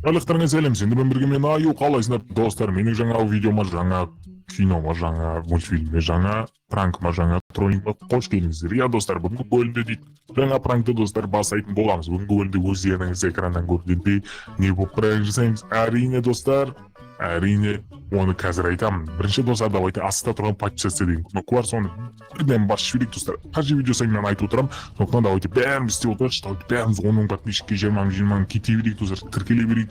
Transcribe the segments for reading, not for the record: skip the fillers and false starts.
Барлықтарыңа сәлем, сендермен бірге мен Аю, қалайсыңдар достар? Менің жаңа видеома, жаңа кинома, жаңа мультфильме, жаңа пранкыма, жаңа троллингіме қош келдіңіздер. Иә достар, бүгінгі бөлімде дейді жаңа пранкты достар бастайтын боламыз. Бүгінгі бөлімде өздеріңіз экраннан көргендей не болып пранк жасаймыз? Әрине достар, әрине оны қазір айтамын. Бірінші достар, давайте астта тұрған подписаться деген кнопка бар, соны бірден басып жіберейік достар. Қажет видео сайын мен айтып отырамын. Сондықтан давайте бәріміз істеп отырайықшы, давайте бәріміз 10 мың подписчикке 20 мың кете берейік достар. Тіркеле берейік.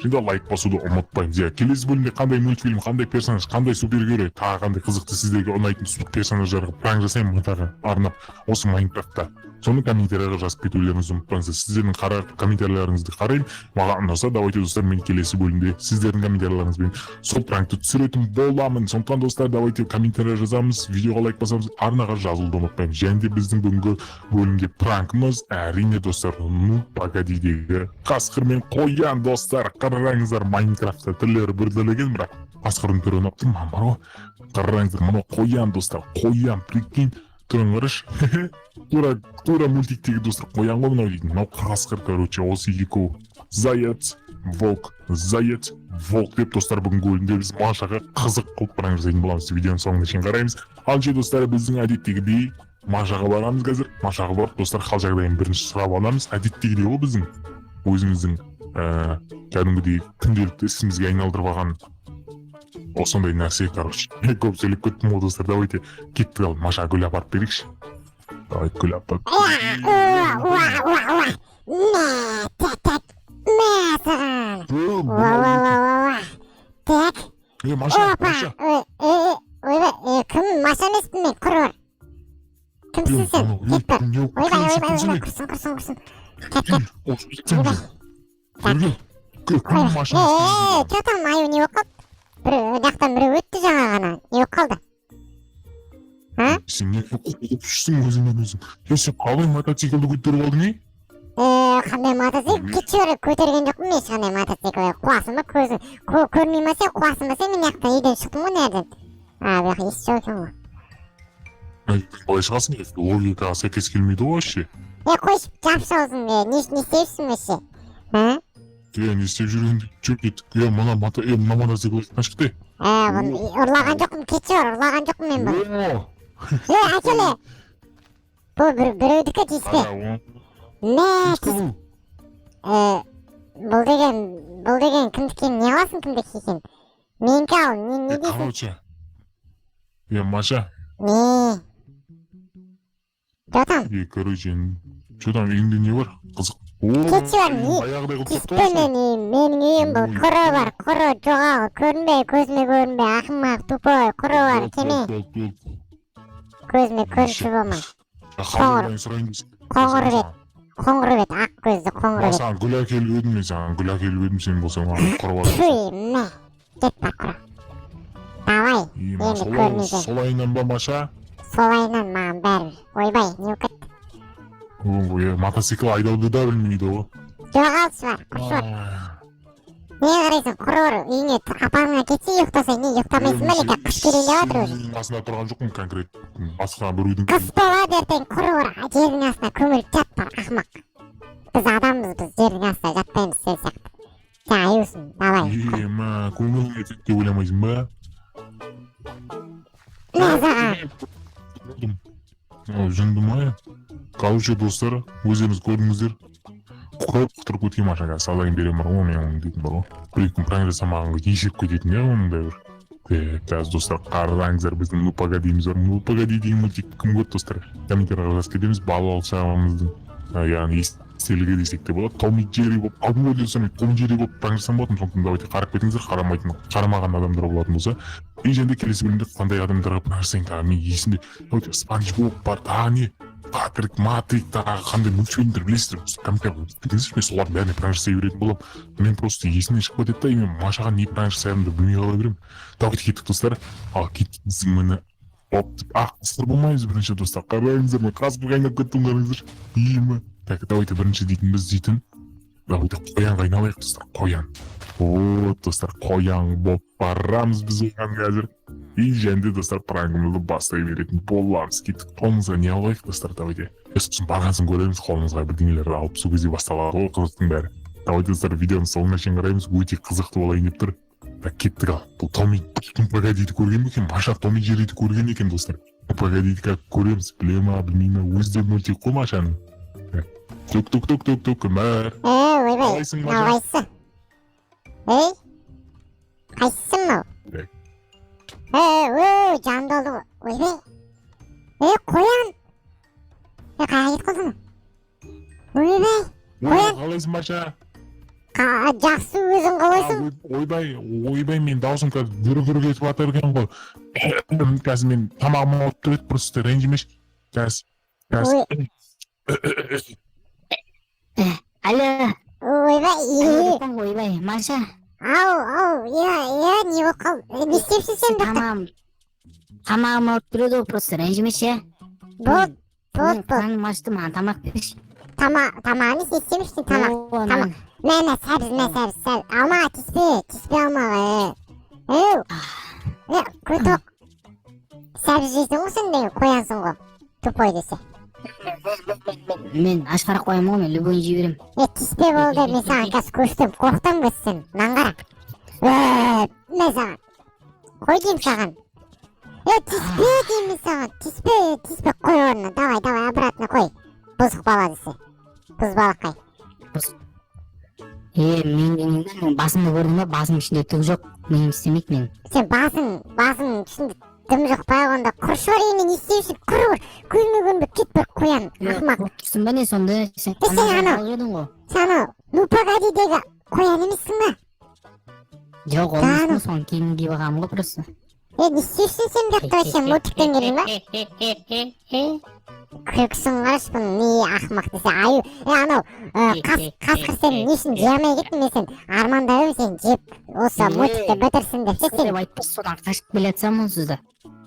Және лайк басуды ұмытпаймыз. Иә, келесі бөлімде қандай мультфильм, қандай персонаж, қандай супергерой, тағы қандай қызықты сіздерге ұнайтын персонаждарға пранк жасаймын мындағы арнап осы Майнкрафтта. Соны комментарияға жазып кетулеріңізді ұмытпаңыздар. Сіздердің комментарияларыңызды қараймын. Маған ұнаса, давайте достар, мен келесі бөлімде сіздердің комментарияларыңызбен сол пранкты түсіретін боламын. Сондықтан достар, давайте комментария жазамыз, видеоға лайк басамыз, арнаға жазылуды ұмытпаймыз. Және де біздің бүгінгі бөлімде пранкымыз әрине достар, ну погодидегі қасқыр мен қоян достар. Қараңыздар, Майнкрафтта түрлері бірділеген, бірақ қасқырдың түрі ұнап тұр, бар ғой. Қараңыздар, мына қоян достар, қоян, прикинь. Тұрыңғырыш, тура мультиктегі достар қоян ғой мынау дейтін. Мынау қасқыр, короче, осы екі заяц, волк деп достар бүгінгі бөлімде біз Машаға қызық қылып пранк жасайтын боламыз. Видеоның соңына шейін қараймыз. Ал же достар, біздің әдеттегідей Машаға барамыз қазір. Машаға барып достар хал жағдайын бірінші сұрап аламыз. Әдеттегідей ғой біздің өзіміздің кәдімгідей күнделікті ісімізге айналдырып алған осындай нәрсе, короче. Көп сөйлеп кеттім ғой достар, давайте кеттік ал Машаға гүл апарып берейікші. Давайте гүл апарып. Так. Маша. Ойбай, кім? Маша емеспін мен, құр бар. Кімсің сен? Кет бар. Ойбай, құрсын. Жатам, Аю, не болып қалды? Жақтан біреу өтті жаңа ғана. Не болып қалды? Сен не қоқшысың өзіңмен өзің? Сен қалай мотоциклді көтеріп алдың, е? Қандай мотоцикл? Кетші көтерген жоқпын мен ешқандай мотоцикл. Қуасың ба көзің? Көрмей ма сен, қуасың ба сен? Мен жақтан үйден шықтым ғой нерден. Бұл жаққа есі жоқ екен ғой. Қалай шығасың? Логикаға сәйкес келмейді ғой вообще. Қойшы, жапшы аузыңды. Не істейсің вообще? Не істеп жүргенде жоқ еттік. Мына мотоцикл қашықты. Ұрлаған жоқпын, кетші бар, ұрлаған жоқпын мен бұл. Әкеле. Бұл біреудікі тиіспе. Бұл деген кімдікі, не аласың кімдікі екен? Менікі ал, не дейсің? Короче. Маша. Не? Жатам. Короче, что үйіңде не бар? Қызық. Кетші бар, не? Тиіспе менің үйім бұл. Құры бар, құры, жоғал, көрінбей, көзіме көрінбей, ақымақ, тупой, құры бар, кеме. Көзіме көрінші болма. Қоңыр бет, ақ көзді қоңыр бет. Саған гүл әкеліп едім мен, сен болсаң құры бар. Мә, кет бар құры. Давай, енді көрмейді. Солайынан ба, Маша? Солайынан маған бәрі. Ойбай, не өкет? Мотоцикл айдауды да білмейді ғой. Жоғалшы бар, құршы бар. Не қарайсың, құры бар, үйіне апаңына кетсе ұйықтаса, не ұйықтамайсың ба, леке қыш келейін деп жатыр өзі. Астында тұрған жоқпын конкрет. Басқа біреудің. Қыс болады ертең, құры бар, жердің астына көміліп жат бар, ақымақ. Біз адамбыз, біз жердің астына жатпаймыз сен сияқты. Сен аюсың, давай. Көңілің етеді деп ойламайсың ба? Жындым ай. Короче достар, өздеріңіз көрдіңіздер. Құтырып өткен Машаға салайын берем бар ғой, мен оның дейтін бар ғой. Бір-екі пранк жасамағанға ешіріп кететін иә оныңдай бір. Қазір достар, қараңыздар біздің ну погодиміз бар. Ну погоди деген мультик кім көрді достар? Комментарияға жазып кетеміз, балалық шағымыздың. Яғни естелігі десек те болады. Том и Джерри болып, алдын ғой десем, Том и Джерри болып пранк жасам болатын. Сондықтан давайте қарап кетіңіздер, қарамаған адамдар болатын болса. И және келесі бөлімде қандай адамдарға пранк жасайын, тағы мен есімде. Давайте Спанч Боб бар, тағы не? Патрик, Матрик, тағы қандай мультфильмдер білесіздер. Комментарияға мен солардың бәріне пранк жасай беретін боламын. Мен просто есімнен шығып кетеді да, мен Машаға не пранк жасаймын деп білмей қала беремін. Давайте кеттік достар. Ал кеттіңіздер мені қасқыр болмаймыз бірінші достар. Қараңыздар, мен қасқыр қайнап кеттім қараңыздар. Так, давайте бірінші дейтін біз дейтін. Давайте қоянға айналайық достар, қоян. Достар, қоян болып барамыз біз оған қазір. И және достар пранкымызды бастай беретін боламыз. Кеттік, қолымызға не алайық достар, давайте. Сосын барғансын көреміз, қолымызға бірдеңелерді алып сол кезде басталады ғой қызықтың бәрі. Давай достар, видеоны соңына шейін қараймыз, өте қызықты болайын деп тұр. Так, кеттік ал. Бұл Томми Погодиді көрген бе екен? Маша Томми Джерриді көрген екен достар. Погодиді как көреміз, біле ма, білмей ма, өзі де мультик қой Машаның. Тук, мә. ойбай, Қалайсың, Маша? мынау қайсысы? Ей, қайсысы мынау? Жан долды ғой. Ойбай. Қоян. Қайға кетіп қалдың? Ойбай, қоян. Қалайсың, Маша? Жақсы, өзің қалайсың? Ойбай, мен даусым қазір дүр кетіп жатыр екен ғой. Қазір мен тамағым ауырып тұр еді, просто ренжімеш. Қазір. Алло. Ойбай, Маша. Ау, не болып қалды? Не істепсің сен доктор? Тамағым ауырып тұр еді, просто ренжімеш, Болды. Таным ашты, маған тамақ берші. Тамағын не істемешсің тамақ? Мә, сәбіз. Алмаға тиспе алмаға. Көтоқ. Сәбіз жейсің ғой сен де қоянсың ғой. Тупой десе. Мен ашқарақ қоямын ғой, мен любойын жей берем. Тиспе болды, мен саған қазір көштім. Қорықтан көстің, наңғара. Мен саған. Қой дейм саған. Тиспе дейм мен саған. Тиспе қой орнына. Давай, обратно қой. Бұзық бала десе. Бұз балақай. Мен басымды көрдің ба, басым ішінде түк жоқ. Мен істемейді мен. Сен басың ішінде дым жоқ па, онда құрышы бар емен не істейсің? Құры бар. Көрмеген бе кет бір қоян. Ақымақ. Құртысың ба не сонда? Сен анау Погодидегі қоян емессің ба? Жоқ, ол емессің, соны кейін киіп алғанмын ғой просто. Не істейсің сен бияқта сен мультиктен келдің ба? Күлкісін қараш бұның не ақымақ десе. Анау қасқыр сен не үшін жей алмай кеттің мен сен армандадым сен жеп осы мультикті бітірсін деп сен. Деп айтпас, содан қашып келетсам онсызда.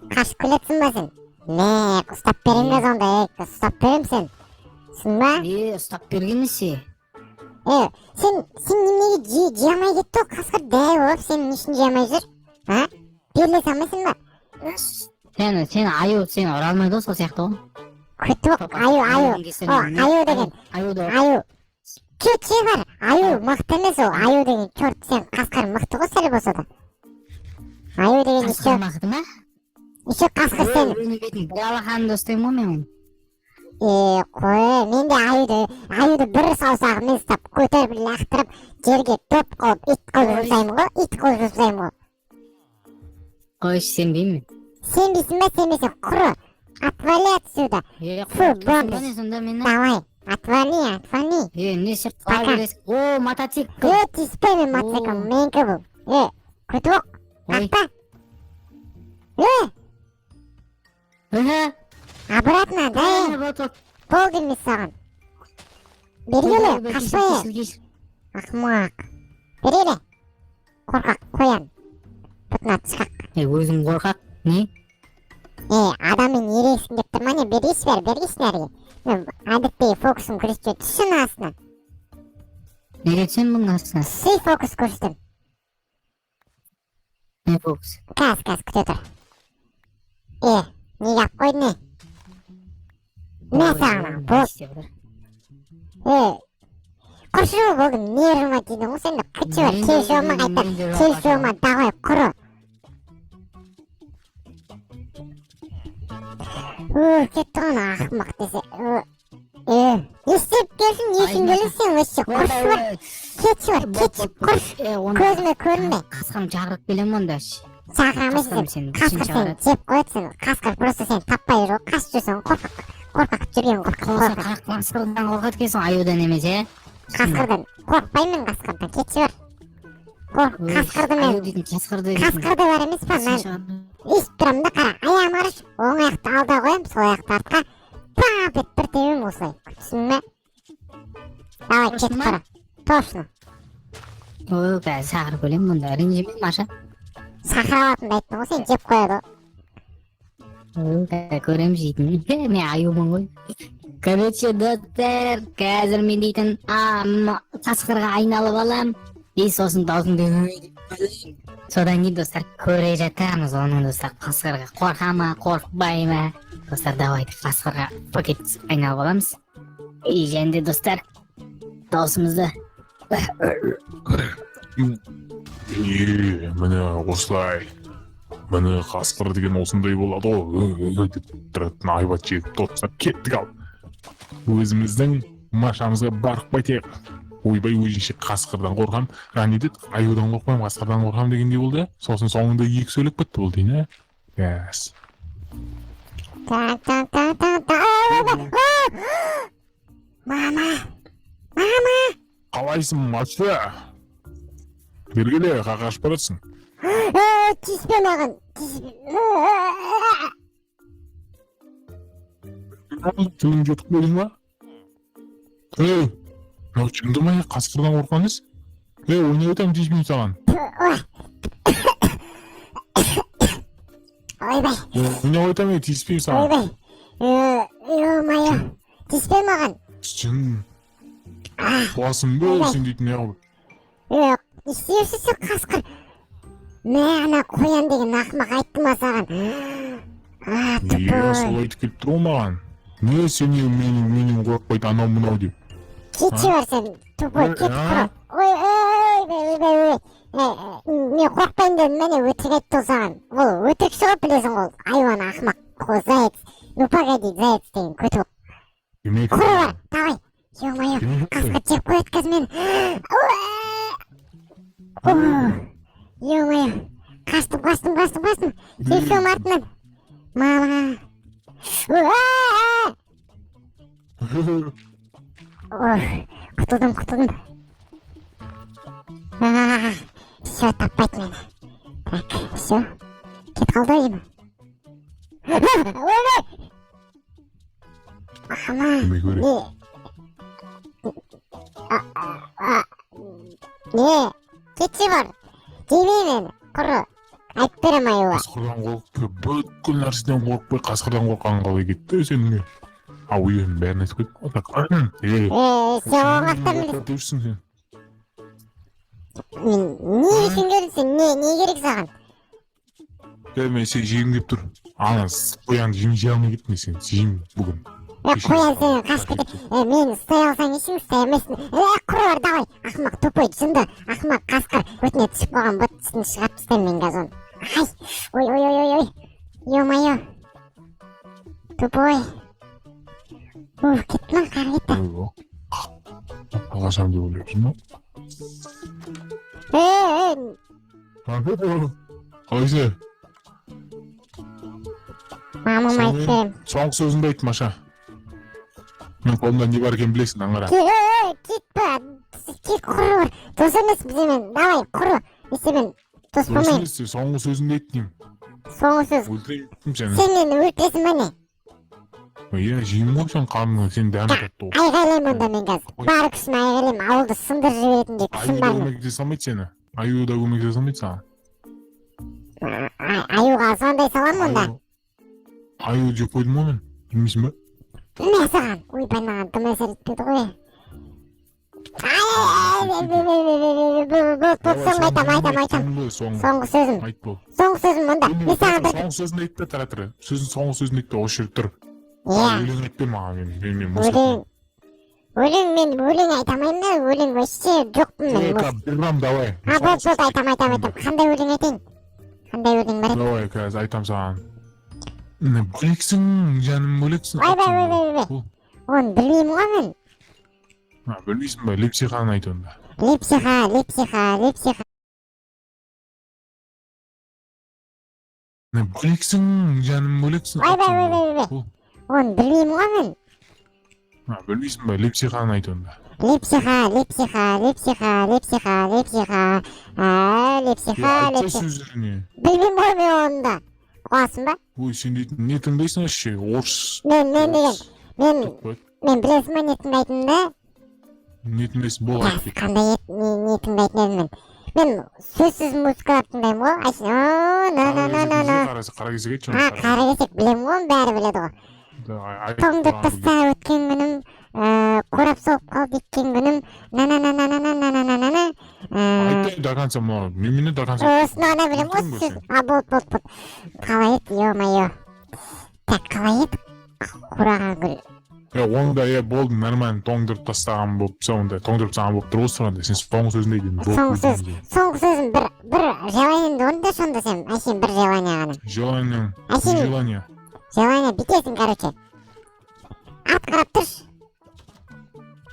Қашып келетсің ба сен? Не, ұстап берем бе сонда, ұстап берем сен. Сың ба? Ұстап бергенесі. Сен немеге жей алмай кетті ол қасқыр дәй болып сен не үшін жей алмай жүр? Беріле салмайсың ба? Сен аю, сен ұра алмайды ғой, сол сияқты ғой. Күтіп, аю деген. Аю. Че бар? Аю мықты емес ол. Аю деген черт сен қасқар мықты ғой сәл болса да. Аю деген қасқар мықты ма? Еще қасқыр сен. Бір алақанымды ұстаймын ғой мен. Қой, мен де аюды бір саусағымен ұстап көтеріп лақтырып жерге топ қылып ит қылып жұмсаймын ғой. Қой, сенбеймін. Сенбейсің ба, сенбейсің, құры. Отвали отсюда. Фу, бомбиш. Давай, отвали. Не сеп қала бересің? О, мотоцикл. Тиспеймін мотоцикл, менікі бұл. Күтіп, қақпа. Обратно, да. Болды емес саған. Бергелі, қашпай. Ақымақ. Берелі. Қорқақ, қоян. Бұтына тышқақ. Өзің қорқақ, не? Адаммен ерексің деп тұрма не, бергейсің әрге. Әдеттегі фокусым көрсетіп түсін астына. Неге түсін бұның астына? Сый фокус көрсетім. Не фокус? Кәз күте тұр. Неге ап қойды не? Не сағына, бол. Құршы болды, не ұрма дейді ғой сенде күтші бар, келші олма қайтар, келші олма дағай құры. Кетті ғана ақымақ десе. Естеп келсін, несін келесің өсі, құршы бар, кетші бар, құрш, көзіме көрінме. Қасқам жағырып келем онда. Шақырамыз сен, қасқыр сен жеп қоятсың, қасқыр просто сен таппай жүр, қас жүрсің, қорқақ жүрген қорқақ. Қасқырдан қорқат келсің, аюдан емес, Қасқырдан, қорқпаймын қасқырдан, кетші бар. Қасқырды мен, қасқырды бар емес па, мен естіп тұрам да қара, аяғым арыш, оң аяқты алда қоям, сол аяқты артқа, пап ет бір тебім осылай, күтсің ме? Давай, кетіп қара, точно. Қазір сақыр көлем мұнда, ренжеме, Маша. Сақыр алатынды айттың ғой, сен жеп қояды. Көрем жейтін, мен аюмын ғой. Короче, достар, қазір мен дейтін қасқырға айналып алам. Сосын даусымды содан кейін достар көре жатамыз оның достар қасқырға қорқа ма қорықпай ма. Достар давайте қасқырға пакет айналып аламыз. Және де достар даусымызды Міне осылай. Міне қасқыр деген осындай болады ғой деп тұратын айбат жегіп тотсап кеттік ал. Өзіміздің машамызға барып қайтайық. Ойбай өзінше қасқырдан қорқам. Рани деді, аюдан қорқпаймын, қасқырдан қорқам дегендей болды. Сосын соңында екі сөйлеп кетті бұл дейін, Yes. Мама! Қалайсың, Маша? Бергеле, қақаш барасың. Тиіспе маған! Тілің жетіп қойдың ба? Шынды ма, қасқырдан қорққан ес? Ойнай өтем тиіспеймін саған. Ойбай! Ойнай өтем тиіспеймін саған. Ойбай! Тиіспе маған! Шын. Қуасың бө, сен дейтін не қылып. Істеусіз қасқыр. Мә, ана қоян деген ақымақ айтты ма саған? Сол айтып келіп тұр маған. Не сені менен қорқпайды анау мынау деп. Кетші бар сен, тупой, кетіп құры. Ойбай. Мен қорқпайын дедім, мәне өтірік айтты ол саған. Ол өтірік шығып білесің ол. Айуан ақымақ, заяц. Ну погоди, заяц деген көтіп. Құры бар, давай. Ё-моё, қасқыр жеп қояды қазір мені. Ё-моё, қаштым. Келсем артынан. Мама. Құтылдым. Все, таппайды мені. Так, все. Кет қалды ойым. Мама. Не? Кетші бар. Демей мені, құры. Айтып берем аюға. Қасқырдан қорқып, бүткіл нәрседен қорықпай қасқырдан қорққан қалай кетті сенің. Ойын бәрін айтып кетті. Сен оңақтан білесің. Сен. Не үшін келдің сен? Не керек саған? Мен сен жегім деп тұр. Ана қоянды жей алмай кеттің сен. Жейім бүгін. Қоян сені қашып кетті. Мен ұстай алсаң ешің ұстай алмайсың. Құры бар, давай. Ақымақ тупой, жынды. Ақымақ қасқыр. Өтіне түсіп қойған бұт түсін шығарып тастаймын мен қазір оны. Ой. Ё-моё. Тупой. Кетті ма? Қары кетті. Алашам деп ойлайсың ба? Қалайсы? Мамам айтып берем. Соңғы сөзіңді айт, Маша. Мен қолымда не бар екен білесің, аңғара. Кет құры бар. Дос емес біземен. Давай, құры. Есемен дос болмайын. Соңғы сөзіңді айт деймін. Соңғы сөз. Өлтірейін сені. Сен мені өлтіресің мәне. Жеймін ғой сен қаныңы, сен дәмі қатты ғой. Айғайлаймын онда мен қазір. Бар күшін айғайлаймын, ауылды сындырып жіберетіндей күшім бар мен. Көмектесе алмайды сені. Аю да көмектесе алмайды саған. Аюға звондай саламын онда. Аю жеп қойдым ғой мен. Білмейсің ба? Білме саған. Ойбай маған дым әсер етпеді ғой. Айтам. Соңғы сөзім. Айт бол. Соңғы сөзім онда. Мен саған бір... Соңғы сөзін айтпа тәрі. Соңғы сөзін айтпа, осы жерде тұр. Иә. Өлең айтпа маған, мен Өлең айтамайым да, өлең вообще жоқпын мен. Бермам, давай. Болды, айтам. Қандай өлең айтайын? Қандай өлең бар еді? Давай, қазір айтам саған. Бөлексің, жаным бөлексің. Ойбай. Оны білмеймін ғой мен. Білмейсің ба, лепсиханы айт онда. Лепсиха. Бөлексің, жаным бөлексің. Ойбай. Оны білмеймін ғой мен. Білмейсің ба, лепсиханы айт онда. Лепсиха. Айтса сөздеріне. Білмеймін ғой мен оны да. Қуасың ба? Ой, сен дейтін, не тыңдайсың әшше? Орыс. Мен білесің ба не тыңдайтынымды? Не тыңдайсың, бол айтып. Қандай не тыңдайтын едім мен? Мен сөзсіз музыкалар тыңдаймын ғой. Қара кесек айтшы. Қара кесек білемін ғой, бәрі біледі ғой. Тоңды тыста өткен күнім, қорап соғып қалды еткен күнім, Айттай до конца, мені до конца. Осыны ғана білем осы сөз. Болды. Қалай еді, ё-моё. Так, қалай еді? Қураған гүл. Онда болды нормально тоңдырып тастаған болып сонда тоңдырып тастаған болып тұр ғой сұрағанда сен соңғы сөзінде деймін соңғы сөзім бір желаниеңді орында сонда сен әшейін бір желание ғана желание әшейін желание желание бүйтесің короче ат қарап тұршы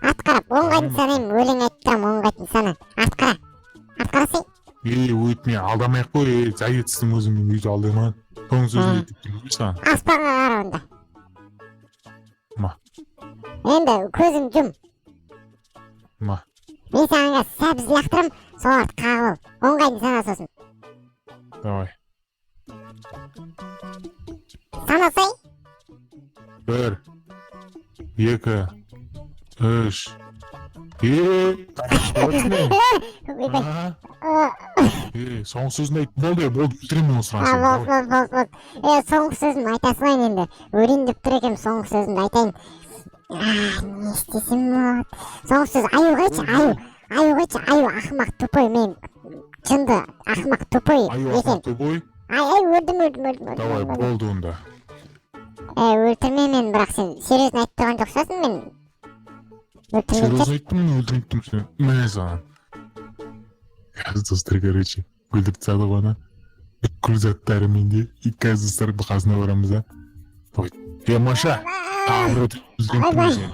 ат қарап оңғайтын санаймын өлең айтып тұрамын оңғайтын сана ат қарасай өйтме алдамай ақ қой заецсің өзіңмен өйтіп алдамаған соңғы сөзінде айтып тұрмын ғой саған аспанға қара онда ма енді көзің жұм ма мен саған сәбіз лақтырам соларды қағып ал оңғайтын сана сосын давай санасай 1 2 3 соңғы сөзін айт болды өлтіремін осы болды соңғы сөзін айта салайын енді өлейін деп тұр екенмін соңғы сөзімді айтайын не істесем болады соңғы сөз аю қайшы аю ақымақ тупой мен жынды ақымақ тупой екен тупой өлдім давай болды онда өлтірме мені бірақ сен серьезно айтып тұрған жоқ шығарсың мен серьезно айттым мен өлтірмейттім сені міне саған қазір достар короче өлтіріп тастадық оны бүкіл заттары менде и қазір достардың қасына барамыз да маша тағы бір рет өлтіремін сені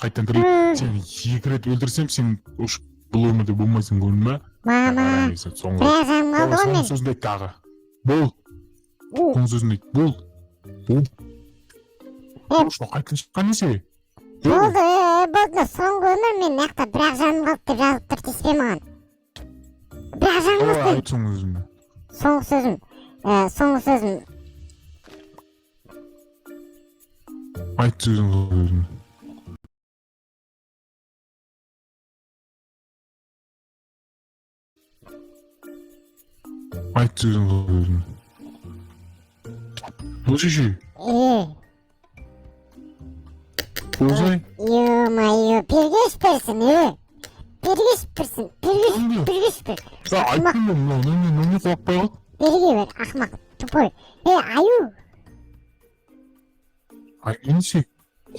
қайтадан тірейіп сені 2 рет өлтірсем сен уж бұл өмірде болмайсың көрдің ба мама бірақ жаным қалды ғой мен соңғы сөзіңді айт тағы бол соңғы сөзіңді айт бол қайтадан шыққан несі болды соңғы өмір мен мынаяқта бірақ жаным қалды деп жазып тұр тиіспе маған бірақ жаным қалды айт соңғы сөзіңді соңғы сөзім айт сөзіңді айт сөзіңді бұл шеше Озай? Ё-моё, бергеш берсін, бергеш берсін. Айттым мен, не қуақпай қал? Берге бер, ақымақ, тупой. Аю! Несі?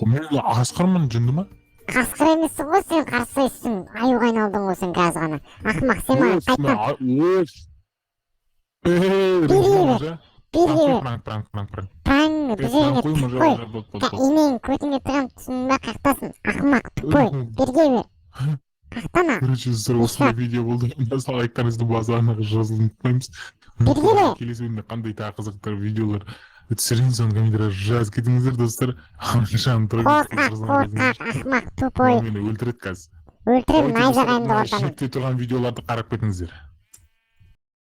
Мен асқармын, жынды ма? Қасқыр емессің ғой сен қарсайсың, аюға айналдың ғой сен қазір ғана. Ақымақ, сен маған қайтма. Берге бер. Пранг, дүзейіне қой. Инең көтіңе тұғам түсінің ба қақтасын. Ақымақ, тупой, берге бер. Қақтана. Короче, осындай видео болды. Лайктарыңызды базарына жазылын ұмытпаймыз. Берге бер. Келесі бөлімде қандай тағы қызықтар видеолар түсірейін соны комментария жазып кетіңіздер достар. Қорқақ, ақымақ, тупой. Мені өлтіреді қазір. Өлтірем найзағайымды ортаны. Шекте тұрған видеоларды қарап кетіңіздер.